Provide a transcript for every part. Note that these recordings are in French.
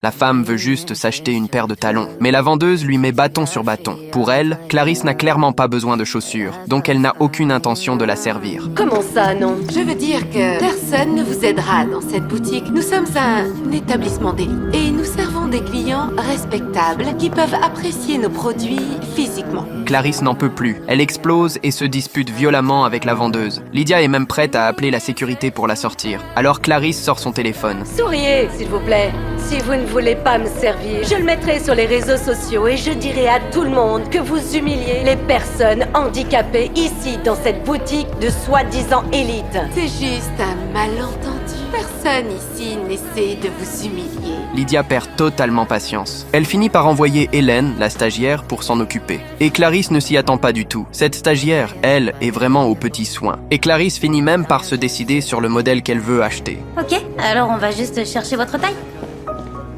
La femme veut juste s'acheter une paire de talons, mais la vendeuse lui met bâton sur bâton. Pour elle, Clarisse n'a clairement pas besoin de chaussures, donc elle n'a aucune intention de la servir. Comment ça, non? Je veux dire que personne ne vous aidera dans cette boutique. Nous sommes un établissement d'élite et nous servons des clients respectables qui peuvent apprécier nos produits physiquement. Clarisse n'en peut plus. Elle explose et se dispute violemment avec la vendeuse. Lydia est même prête à appeler la sécurité pour la sortir. Alors Clarisse sort son téléphone. Souriez, s'il vous plaît. Si vous ne voulez pas me servir, je le mettrai sur les réseaux sociaux et je dirai à tout le monde que vous humiliez les personnes handicapées ici, dans cette boutique de soi-disant élite. C'est juste un malentendu. Personne ici n'essaie de vous humilier. Lydia perd totalement patience. Elle finit par envoyer Hélène, la stagiaire, pour s'en occuper. Et Clarisse ne s'y attend pas du tout. Cette stagiaire, elle, est vraiment aux petits soins. Et Clarisse finit même par se décider sur le modèle qu'elle veut acheter. Ok, alors on va juste chercher votre taille.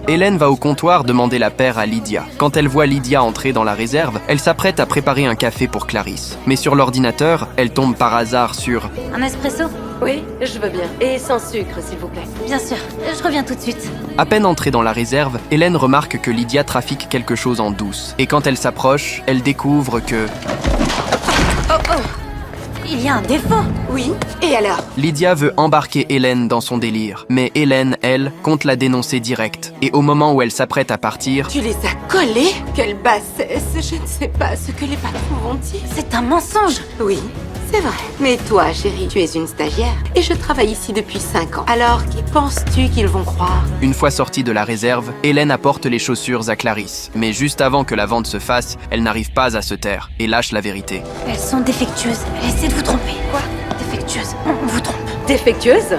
Hélène va au comptoir demander la paire à Lydia. Quand elle voit Lydia entrer dans la réserve, elle s'apprête à préparer un café pour Clarisse. Mais sur l'ordinateur, elle tombe par hasard sur... Un espresso? Oui, je veux bien. Et sans sucre, s'il vous plaît. Bien sûr, je reviens tout de suite. À peine entrée dans la réserve, Hélène remarque que Lydia trafique quelque chose en douce. Et quand elle s'approche, elle découvre que... Il y a un défaut. Oui, et alors? Lydia veut embarquer Hélène dans son délire. Mais Hélène, elle, compte la dénoncer direct. Et au moment où elle s'apprête à partir... Tu les as collés? Quelle bassesse! Je ne sais pas ce que les patrons vont dire. C'est un mensonge. Oui, c'est vrai. Mais toi, chérie, tu es une stagiaire. Et je travaille ici depuis 5 ans. Alors, qui penses-tu qu'ils vont croire? Une fois sortie de la réserve, Hélène apporte les chaussures à Clarisse. Mais juste avant que la vente se fasse, elle n'arrive pas à se taire et lâche la vérité. Elles sont défectueuses. Elle essaie de vous tromper. Quoi? Défectueuses. On vous trompe. Défectueuse?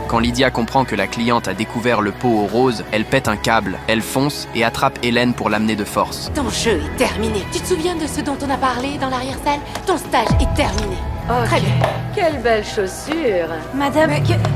Quand Lydia comprend que la cliente a découvert le pot au rose, elle pète un câble, elle fonce et attrape Hélène pour l'amener de force. Ton jeu est terminé. Tu te souviens de ce dont on a parlé dans l'arrière-salle? Ton stage est terminé. Très bien. Quelle belle chaussure. Madame,